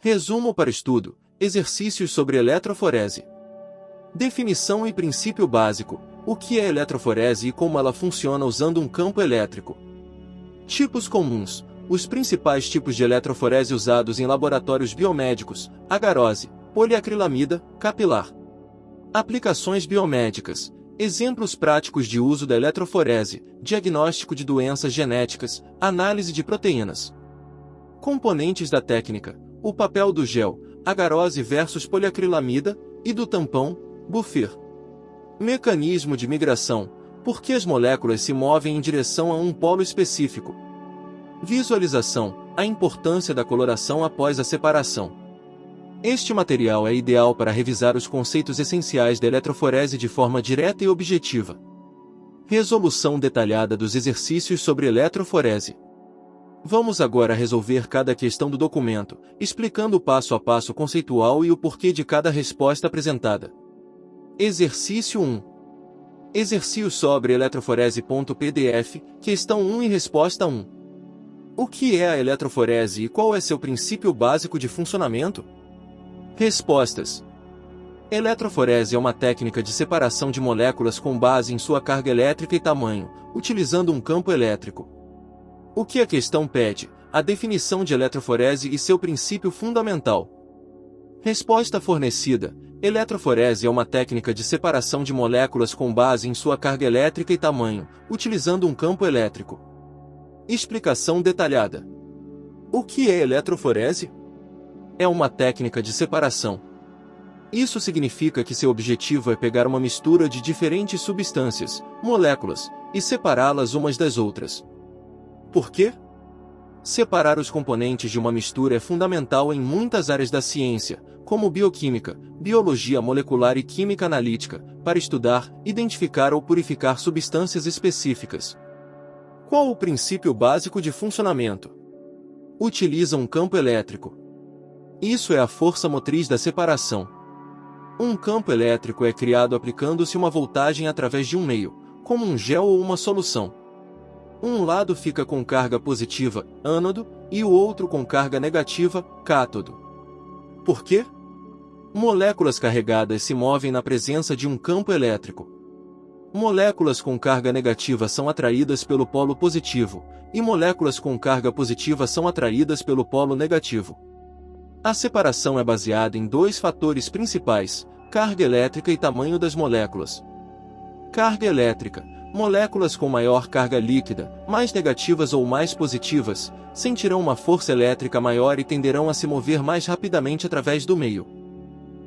Resumo para estudo: exercícios sobre eletroforese. Definição e princípio básico: o que é eletroforese e como ela funciona usando um campo elétrico. Tipos comuns: os principais tipos de eletroforese usados em laboratórios biomédicos: agarose, poliacrilamida, capilar. Aplicações biomédicas: exemplos práticos de uso da eletroforese: diagnóstico de doenças genéticas, análise de proteínas. Componentes da técnica: o papel do gel, agarose versus poliacrilamida, e do tampão, buffer. Mecanismo de migração: por que as moléculas se movem em direção a um polo específico. Visualização: a importância da coloração após a separação. Este material é ideal para revisar os conceitos essenciais da eletroforese de forma direta e objetiva. Resolução detalhada dos exercícios sobre eletroforese. Vamos agora resolver cada questão do documento, explicando o passo a passo conceitual e o porquê de cada resposta apresentada. Exercício 1. Exercício sobre eletroforese.pdf, questão 1 e resposta 1. O que é a eletroforese e qual é seu princípio básico de funcionamento? Respostas. Eletroforese é uma técnica de separação de moléculas com base em sua carga elétrica e tamanho, utilizando um campo elétrico. O que a questão pede? A definição de eletroforese e seu princípio fundamental. Resposta fornecida: eletroforese é uma técnica de separação de moléculas com base em sua carga elétrica e tamanho, utilizando um campo elétrico. Explicação detalhada. O que é eletroforese? É uma técnica de separação. Isso significa que seu objetivo é pegar uma mistura de diferentes substâncias, moléculas, e separá-las umas das outras. Por quê? Separar os componentes de uma mistura é fundamental em muitas áreas da ciência, como bioquímica, biologia molecular e química analítica, para estudar, identificar ou purificar substâncias específicas. Qual o princípio básico de funcionamento? Utiliza um campo elétrico. Isso é a força motriz da separação. Um campo elétrico é criado aplicando-se uma voltagem através de um meio, como um gel ou uma solução. Um lado fica com carga positiva, ânodo, e o outro com carga negativa, cátodo. Por quê? Moléculas carregadas se movem na presença de um campo elétrico. Moléculas com carga negativa são atraídas pelo polo positivo, e moléculas com carga positiva são atraídas pelo polo negativo. A separação é baseada em dois fatores principais: carga elétrica e tamanho das moléculas. Carga elétrica: moléculas com maior carga líquida, mais negativas ou mais positivas, sentirão uma força elétrica maior e tenderão a se mover mais rapidamente através do meio.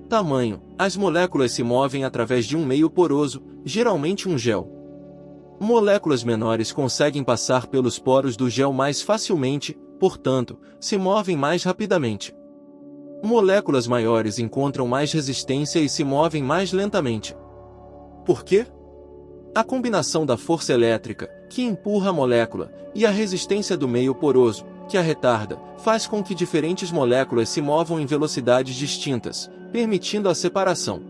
Tamanho: as moléculas se movem através de um meio poroso, geralmente um gel. Moléculas menores conseguem passar pelos poros do gel mais facilmente, portanto, se movem mais rapidamente. Moléculas maiores encontram mais resistência e se movem mais lentamente. Por quê? A combinação da força elétrica, que empurra a molécula, e a resistência do meio poroso, que a retarda, faz com que diferentes moléculas se movam em velocidades distintas, permitindo a separação.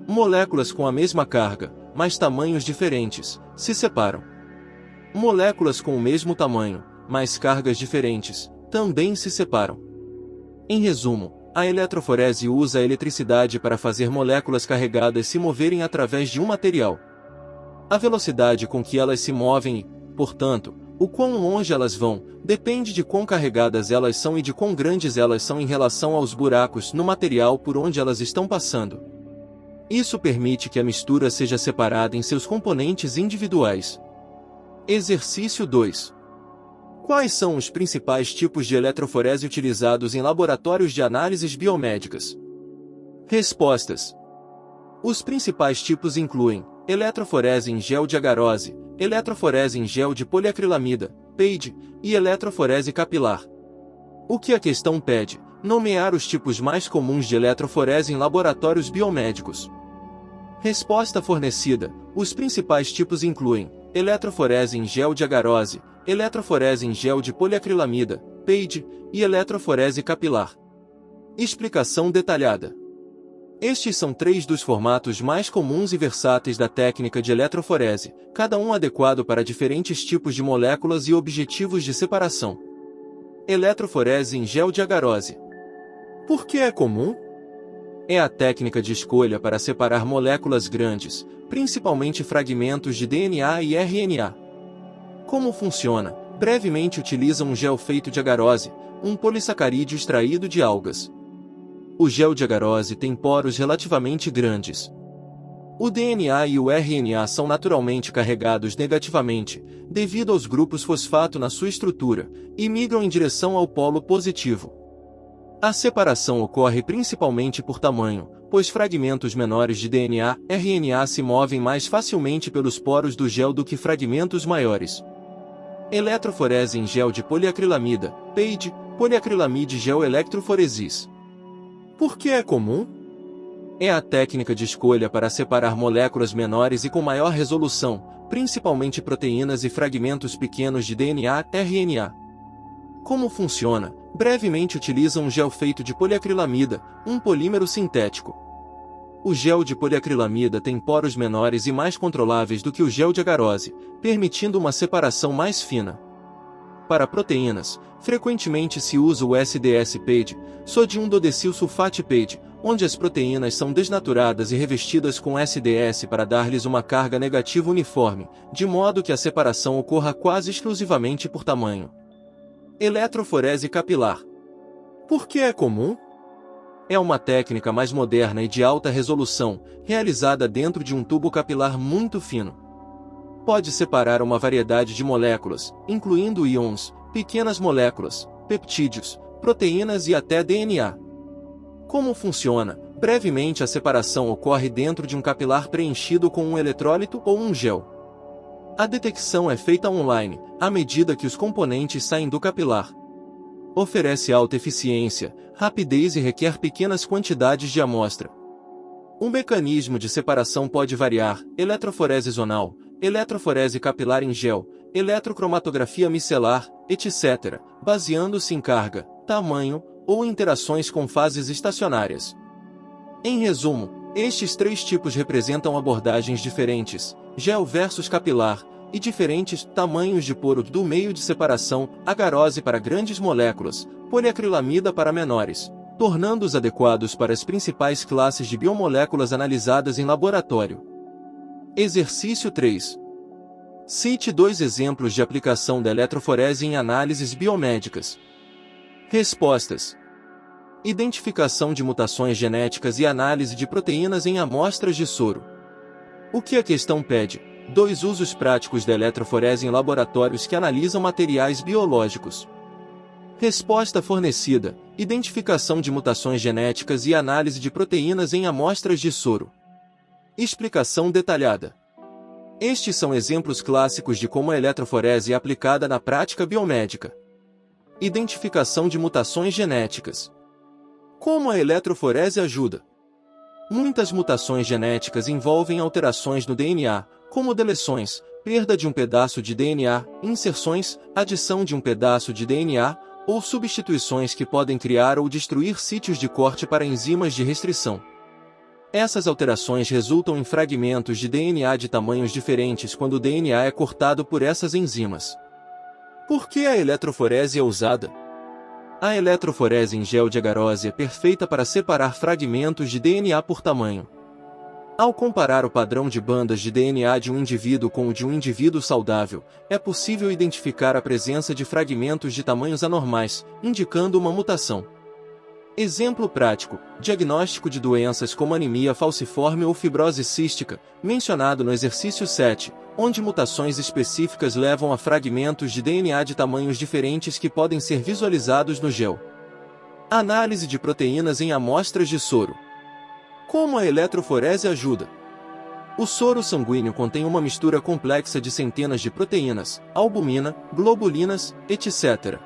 Moléculas com a mesma carga, mas tamanhos diferentes, se separam. Moléculas com o mesmo tamanho, mas cargas diferentes, também se separam. Em resumo, a eletroforese usa a eletricidade para fazer moléculas carregadas se moverem através de um material. A velocidade com que elas se movem e, portanto, o quão longe elas vão, depende de quão carregadas elas são e de quão grandes elas são em relação aos buracos no material por onde elas estão passando. Isso permite que a mistura seja separada em seus componentes individuais. Exercício 2. Quais são os principais tipos de eletroforese utilizados em laboratórios de análises biomédicas? Respostas. Os principais tipos incluem eletroforese em gel de agarose, eletroforese em gel de poliacrilamida, PEID, e eletroforese capilar. O que a questão pede? Nomear os tipos mais comuns de eletroforese em laboratórios biomédicos. Resposta fornecida. Os principais tipos incluem eletroforese em gel de agarose, eletroforese em gel de poliacrilamida, PEID, e eletroforese capilar. Explicação detalhada. Estes são 3 dos formatos mais comuns e versáteis da técnica de eletroforese, cada um adequado para diferentes tipos de moléculas e objetivos de separação. Eletroforese em gel de agarose. Por que é comum? É a técnica de escolha para separar moléculas grandes, principalmente fragmentos de DNA e RNA. Como funciona? Brevemente utiliza um gel feito de agarose, um polissacarídeo extraído de algas. O gel de agarose tem poros relativamente grandes. O DNA e o RNA são naturalmente carregados negativamente, devido aos grupos fosfato na sua estrutura, e migram em direção ao polo positivo. A separação ocorre principalmente por tamanho, pois fragmentos menores de DNA, RNA se movem mais facilmente pelos poros do gel do que fragmentos maiores. Eletroforese em gel de poliacrilamida, PEID, poliacrilamide gel eletroforesis. Por que é comum? É a técnica de escolha para separar moléculas menores e com maior resolução, principalmente proteínas e fragmentos pequenos de DNA, RNA. Como funciona? Brevemente utiliza um gel feito de poliacrilamida, um polímero sintético. O gel de poliacrilamida tem poros menores e mais controláveis do que o gel de agarose, permitindo uma separação mais fina. Para proteínas, frequentemente se usa o SDS-PEID, sodium-dodecilsulfate-PEID, onde as proteínas são desnaturadas e revestidas com SDS para dar-lhes uma carga negativa uniforme, de modo que a separação ocorra quase exclusivamente por tamanho. Eletroforese capilar. Por que é comum? É uma técnica mais moderna e de alta resolução, realizada dentro de um tubo capilar muito fino. Pode separar uma variedade de moléculas, incluindo íons, pequenas moléculas, peptídeos, proteínas e até DNA. Como funciona? Brevemente a separação ocorre dentro de um capilar preenchido com um eletrólito ou um gel. A detecção é feita online, à medida que os componentes saem do capilar. Oferece alta eficiência, rapidez e requer pequenas quantidades de amostra. O mecanismo de separação pode variar: eletroforese zonal, eletroforese capilar em gel, eletrocromatografia micelar, etc., baseando-se em carga, tamanho ou interações com fases estacionárias. Em resumo, estes três tipos representam abordagens diferentes: gel versus capilar, e diferentes tamanhos de poro do meio de separação, agarose para grandes moléculas, poliacrilamida para menores, tornando-os adequados para as principais classes de biomoléculas analisadas em laboratório. Exercício 3. Cite 2 exemplos de aplicação da eletroforese em análises biomédicas. Respostas: identificação de mutações genéticas e análise de proteínas em amostras de soro. O que a questão pede? 2 usos práticos da eletroforese em laboratórios que analisam materiais biológicos. Resposta fornecida: identificação de mutações genéticas e análise de proteínas em amostras de soro. Explicação detalhada. Estes são exemplos clássicos de como a eletroforese é aplicada na prática biomédica. Identificação de mutações genéticas. Como a eletroforese ajuda? Muitas mutações genéticas envolvem alterações no DNA, como deleções, perda de um pedaço de DNA, inserções, adição de um pedaço de DNA, ou substituições que podem criar ou destruir sítios de corte para enzimas de restrição. Essas alterações resultam em fragmentos de DNA de tamanhos diferentes quando o DNA é cortado por essas enzimas. Por que a eletroforese é usada? A eletroforese em gel de agarose é perfeita para separar fragmentos de DNA por tamanho. Ao comparar o padrão de bandas de DNA de um indivíduo com o de um indivíduo saudável, é possível identificar a presença de fragmentos de tamanhos anormais, indicando uma mutação. Exemplo prático: diagnóstico de doenças como anemia falciforme ou fibrose cística, mencionado no exercício 7, onde mutações específicas levam a fragmentos de DNA de tamanhos diferentes que podem ser visualizados no gel. Análise de proteínas em amostras de soro. Como a eletroforese ajuda? O soro sanguíneo contém uma mistura complexa de centenas de proteínas, albumina, globulinas, etc.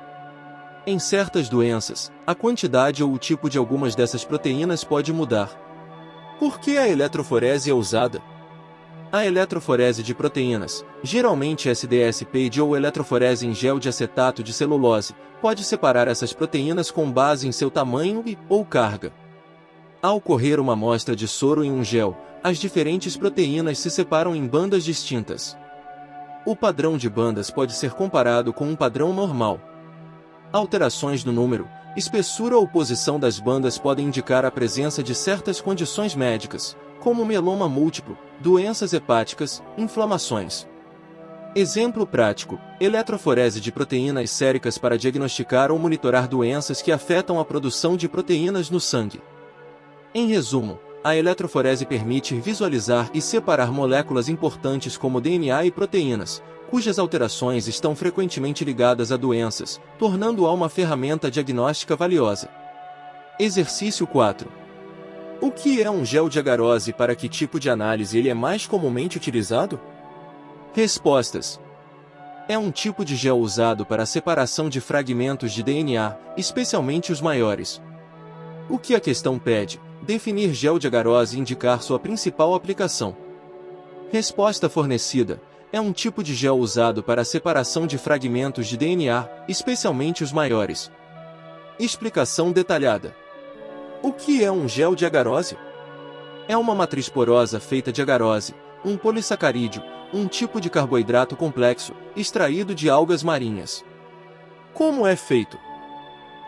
Em certas doenças, a quantidade ou o tipo de algumas dessas proteínas pode mudar. Por que a eletroforese é usada? A eletroforese de proteínas, geralmente SDS-PEID ou eletroforese em gel de acetato de celulose, pode separar essas proteínas com base em seu tamanho ou carga. Ao correr uma amostra de soro em um gel, as diferentes proteínas se separam em bandas distintas. O padrão de bandas pode ser comparado com um padrão normal. Alterações no número, espessura ou posição das bandas podem indicar a presença de certas condições médicas, como mieloma múltiplo, doenças hepáticas, inflamações. Exemplo prático: eletroforese de proteínas séricas para diagnosticar ou monitorar doenças que afetam a produção de proteínas no sangue. Em resumo, a eletroforese permite visualizar e separar moléculas importantes como DNA e proteínas, cujas alterações estão frequentemente ligadas a doenças, tornando-a uma ferramenta diagnóstica valiosa. Exercício 4. O que é um gel de agarose e para que tipo de análise ele é mais comumente utilizado? Respostas. É um tipo de gel usado para a separação de fragmentos de DNA, especialmente os maiores. O que a questão pede? Definir gel de agarose e indicar sua principal aplicação. Resposta fornecida. É um tipo de gel usado para a separação de fragmentos de DNA, especialmente os maiores. Explicação detalhada. O que é um gel de agarose? É uma matriz porosa feita de agarose, um polissacarídeo, um tipo de carboidrato complexo, extraído de algas marinhas. Como é feito?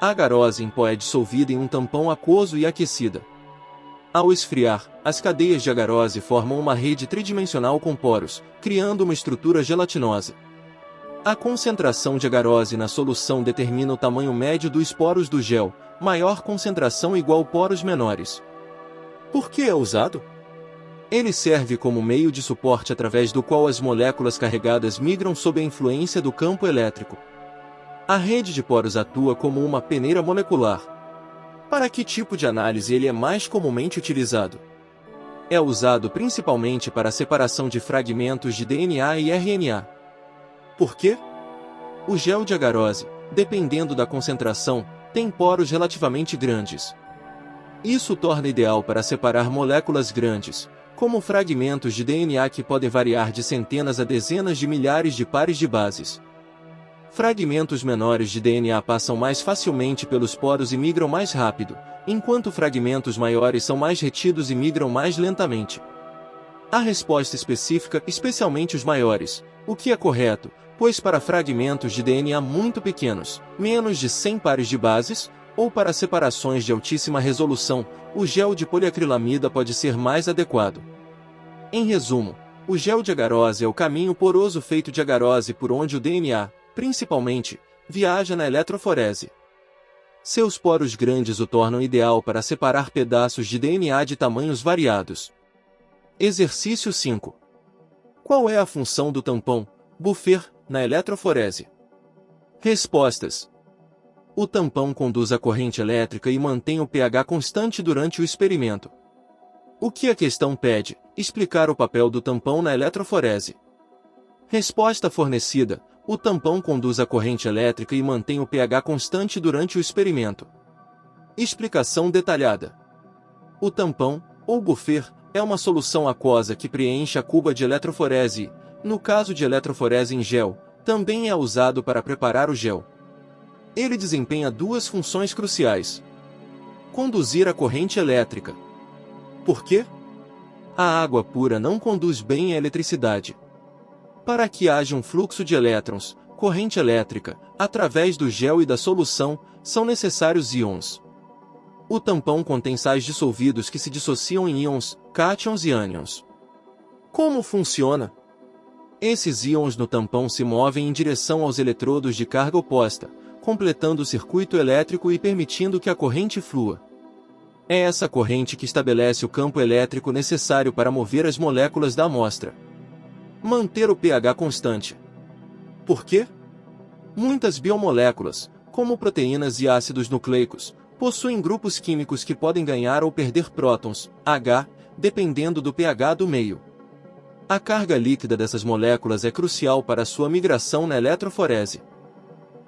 A agarose em pó é dissolvida em um tampão aquoso e aquecida. Ao esfriar, as cadeias de agarose formam uma rede tridimensional com poros, criando uma estrutura gelatinosa. A concentração de agarose na solução determina o tamanho médio dos poros do gel, maior concentração igual poros menores. Por que é usado? Ele serve como meio de suporte através do qual as moléculas carregadas migram sob a influência do campo elétrico. A rede de poros atua como uma peneira molecular. Para que tipo de análise ele é mais comumente utilizado? É usado principalmente para a separação de fragmentos de DNA e RNA. Por quê? O gel de agarose, dependendo da concentração, tem poros relativamente grandes. Isso torna ideal para separar moléculas grandes, como fragmentos de DNA que podem variar de centenas a dezenas de milhares de pares de bases. Fragmentos menores de DNA passam mais facilmente pelos poros e migram mais rápido, enquanto fragmentos maiores são mais retidos e migram mais lentamente. A resposta específica, especialmente os maiores, o que é correto, pois para fragmentos de DNA muito pequenos, menos de 100 pares de bases, ou para separações de altíssima resolução, o gel de poliacrilamida pode ser mais adequado. Em resumo, o gel de agarose é o caminho poroso feito de agarose por onde o DNA, principalmente, viaja na eletroforese. Seus poros grandes o tornam ideal para separar pedaços de DNA de tamanhos variados. Exercício 5. Qual é a função do tampão, buffer, na eletroforese? Respostas. O tampão conduz a corrente elétrica e mantém o pH constante durante o experimento. O que a questão pede? Explicar o papel do tampão na eletroforese. Resposta fornecida. O tampão conduz a corrente elétrica e mantém o pH constante durante o experimento. Explicação detalhada. O tampão, ou buffer, é uma solução aquosa que preenche a cuba de eletroforese e, no caso de eletroforese em gel, também é usado para preparar o gel. Ele desempenha duas funções cruciais. Conduzir a corrente elétrica. Por quê? A água pura não conduz bem a eletricidade. Para que haja um fluxo de elétrons, corrente elétrica, através do gel e da solução, são necessários íons. O tampão contém sais dissolvidos que se dissociam em íons, cátions e ânions. Como funciona? Esses íons no tampão se movem em direção aos eletrodos de carga oposta, completando o circuito elétrico e permitindo que a corrente flua. É essa corrente que estabelece o campo elétrico necessário para mover as moléculas da amostra. Manter o pH constante. Por quê? Muitas biomoléculas, como proteínas e ácidos nucleicos, possuem grupos químicos que podem ganhar ou perder prótons, H, dependendo do pH do meio. A carga líquida dessas moléculas é crucial para sua migração na eletroforese.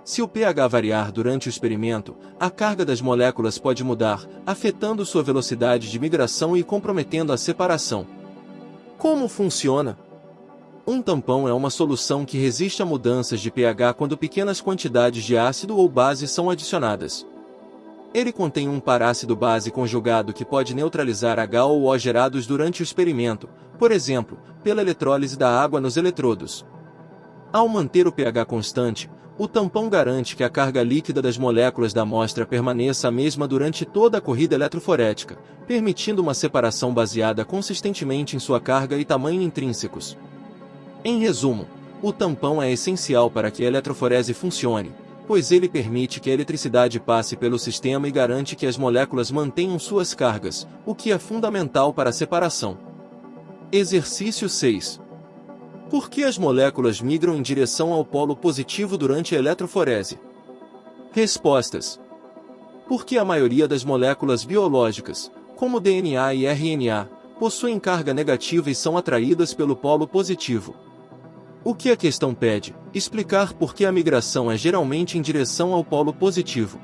Se o pH variar durante o experimento, a carga das moléculas pode mudar, afetando sua velocidade de migração e comprometendo a separação. Como funciona? Um tampão é uma solução que resiste a mudanças de pH quando pequenas quantidades de ácido ou base são adicionadas. Ele contém um parácido base conjugado que pode neutralizar H ou O gerados durante o experimento, por exemplo, pela eletrólise da água nos eletrodos. Ao manter o pH constante, O tampão garante que a carga líquida das moléculas da amostra permaneça a mesma durante toda a corrida eletroforética, permitindo uma separação baseada consistentemente em sua carga e tamanho intrínsecos. Em resumo, o tampão é essencial para que a eletroforese funcione, pois ele permite que a eletricidade passe pelo sistema e garante que as moléculas mantenham suas cargas, o que é fundamental para a separação. Exercício 6. Por que as moléculas migram em direção ao polo positivo durante a eletroforese? Respostas. Porque a maioria das moléculas biológicas, como DNA e RNA, possuem carga negativa e são atraídas pelo polo positivo. O que a questão pede? Explicar por que a migração é geralmente em direção ao polo positivo.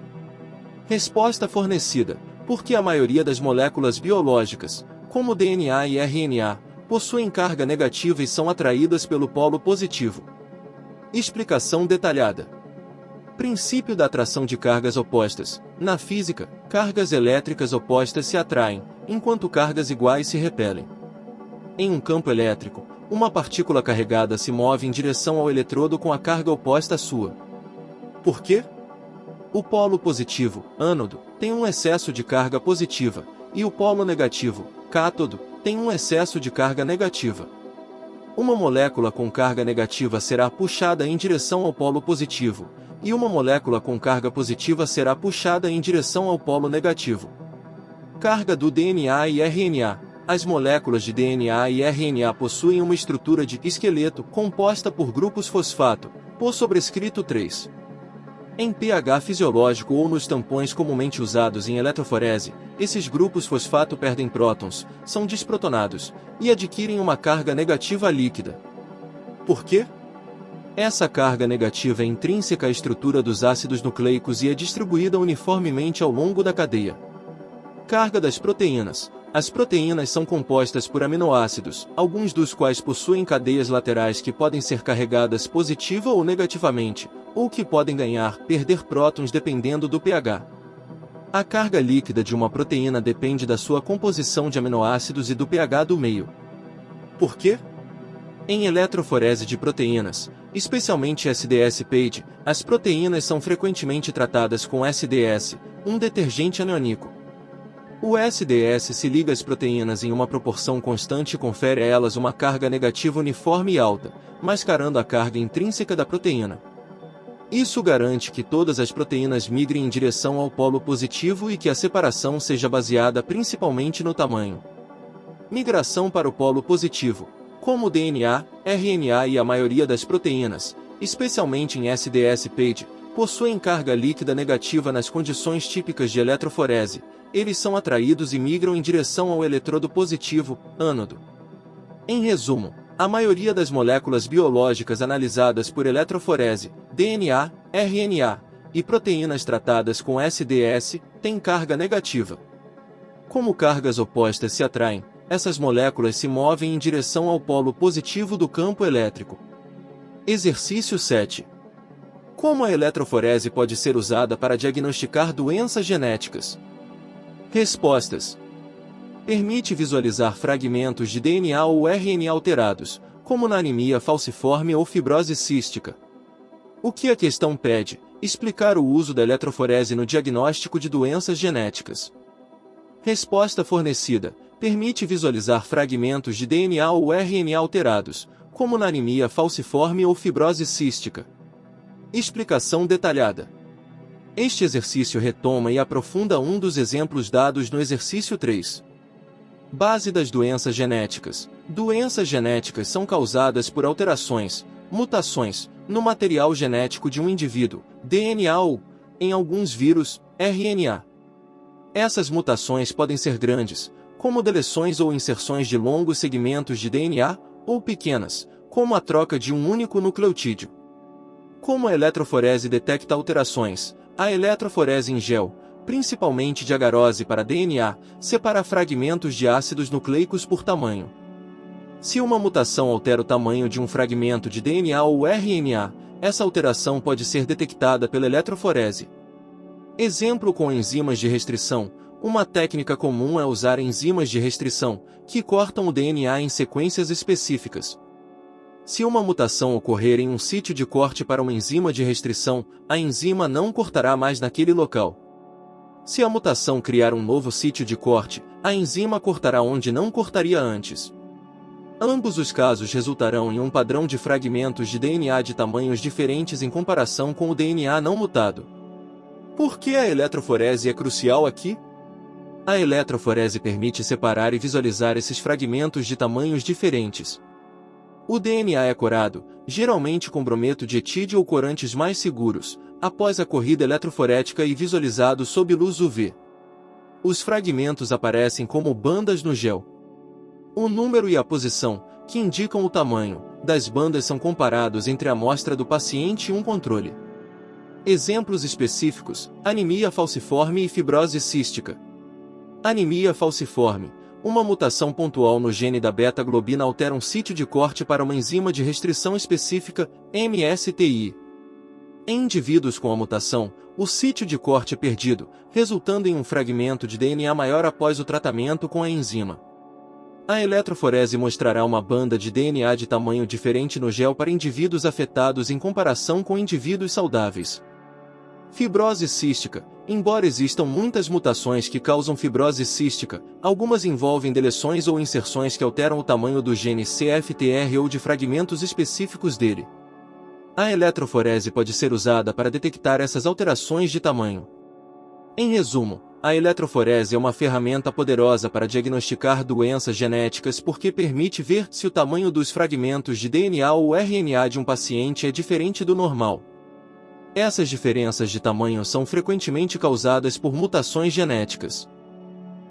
Resposta fornecida. Porque a maioria das moléculas biológicas, como DNA e RNA, possuem carga negativa e são atraídas pelo polo positivo. Explicação detalhada. Princípio da atração de cargas opostas. Na física, cargas elétricas opostas se atraem, enquanto cargas iguais se repelem. Em um campo elétrico, uma partícula carregada se move em direção ao eletrodo com a carga oposta à sua. Por quê? O polo positivo, ânodo, tem um excesso de carga positiva, e o polo negativo, cátodo, tem um excesso de carga negativa. Uma molécula com carga negativa será puxada em direção ao polo positivo, e uma molécula com carga positiva será puxada em direção ao polo negativo. Carga do DNA e RNA. As moléculas de DNA e RNA possuem uma estrutura de esqueleto composta por grupos fosfato, por sobrescrito 3. Em pH fisiológico ou nos tampões comumente usados em eletroforese, esses grupos fosfato perdem prótons, são desprotonados, e adquirem uma carga negativa líquida. Por quê? Essa carga negativa é intrínseca à estrutura dos ácidos nucleicos e é distribuída uniformemente ao longo da cadeia. Carga das proteínas. As proteínas são compostas por aminoácidos, alguns dos quais possuem cadeias laterais que podem ser carregadas positiva ou negativamente, ou que podem ganhar, perder prótons dependendo do pH. A carga líquida de uma proteína depende da sua composição de aminoácidos e do pH do meio. Por quê? Em eletroforese de proteínas, especialmente SDS-PAGE, as proteínas são frequentemente tratadas com SDS, um detergente aniônico. O SDS se liga às proteínas em uma proporção constante e confere a elas uma carga negativa uniforme e alta, mascarando a carga intrínseca da proteína. Isso garante que todas as proteínas migrem em direção ao polo positivo e que a separação seja baseada principalmente no tamanho. Migração para o polo positivo. Como o DNA, RNA e a maioria das proteínas, especialmente em SDS-PAGE, possuem carga líquida negativa nas condições típicas de eletroforese, eles são atraídos e migram em direção ao eletrodo positivo, ânodo. Em resumo, a maioria das moléculas biológicas analisadas por eletroforese, DNA, RNA, e proteínas tratadas com SDS, têm carga negativa. Como cargas opostas se atraem, essas moléculas se movem em direção ao polo positivo do campo elétrico. Exercício 7. Como a eletroforese pode ser usada para diagnosticar doenças genéticas? Respostas. Permite visualizar fragmentos de DNA ou RNA alterados, como na anemia falciforme ou fibrose cística. O que a questão pede? Explicar o uso da eletroforese no diagnóstico de doenças genéticas. Resposta fornecida. Permite visualizar fragmentos de DNA ou RNA alterados, como na anemia falciforme ou fibrose cística. Explicação detalhada. Este exercício retoma e aprofunda um dos exemplos dados no exercício 3. Base das doenças genéticas. Doenças genéticas são causadas por alterações, mutações, no material genético de um indivíduo, DNA ou, em alguns vírus, RNA. Essas mutações podem ser grandes, como deleções ou inserções de longos segmentos de DNA, ou pequenas, como a troca de um único nucleotídeo. Como a eletroforese detecta alterações, a eletroforese em gel, principalmente de agarose para DNA, separa fragmentos de ácidos nucleicos por tamanho. Se uma mutação altera o tamanho de um fragmento de DNA ou RNA, essa alteração pode ser detectada pela eletroforese. Exemplo com enzimas de restrição. Uma técnica comum é usar enzimas de restrição, que cortam o DNA em sequências específicas. Se uma mutação ocorrer em um sítio de corte para uma enzima de restrição, a enzima não cortará mais naquele local. Se a mutação criar um novo sítio de corte, a enzima cortará onde não cortaria antes. Ambos os casos resultarão em um padrão de fragmentos de DNA de tamanhos diferentes em comparação com o DNA não mutado. Por que a eletroforese é crucial aqui? A eletroforese permite separar e visualizar esses fragmentos de tamanhos diferentes. O DNA é corado, geralmente com brometo de etídio ou corantes mais seguros, após a corrida eletroforética e visualizado sob luz UV. Os fragmentos aparecem como bandas no gel. O número e a posição, que indicam o tamanho, das bandas são comparados entre a amostra do paciente e um controle. Exemplos específicos: anemia falciforme e fibrose cística. Anemia falciforme. Uma mutação pontual no gene da beta-globina altera um sítio de corte para uma enzima de restrição específica, MSTI. Em indivíduos com a mutação, o sítio de corte é perdido, resultando em um fragmento de DNA maior após o tratamento com a enzima. A eletroforese mostrará uma banda de DNA de tamanho diferente no gel para indivíduos afetados em comparação com indivíduos saudáveis. Fibrose cística. Embora existam muitas mutações que causam fibrose cística, algumas envolvem deleções ou inserções que alteram o tamanho do gene CFTR ou de fragmentos específicos dele. A eletroforese pode ser usada para detectar essas alterações de tamanho. Em resumo, a eletroforese é uma ferramenta poderosa para diagnosticar doenças genéticas porque permite ver se o tamanho dos fragmentos de DNA ou RNA de um paciente é diferente do normal. Essas diferenças de tamanho são frequentemente causadas por mutações genéticas.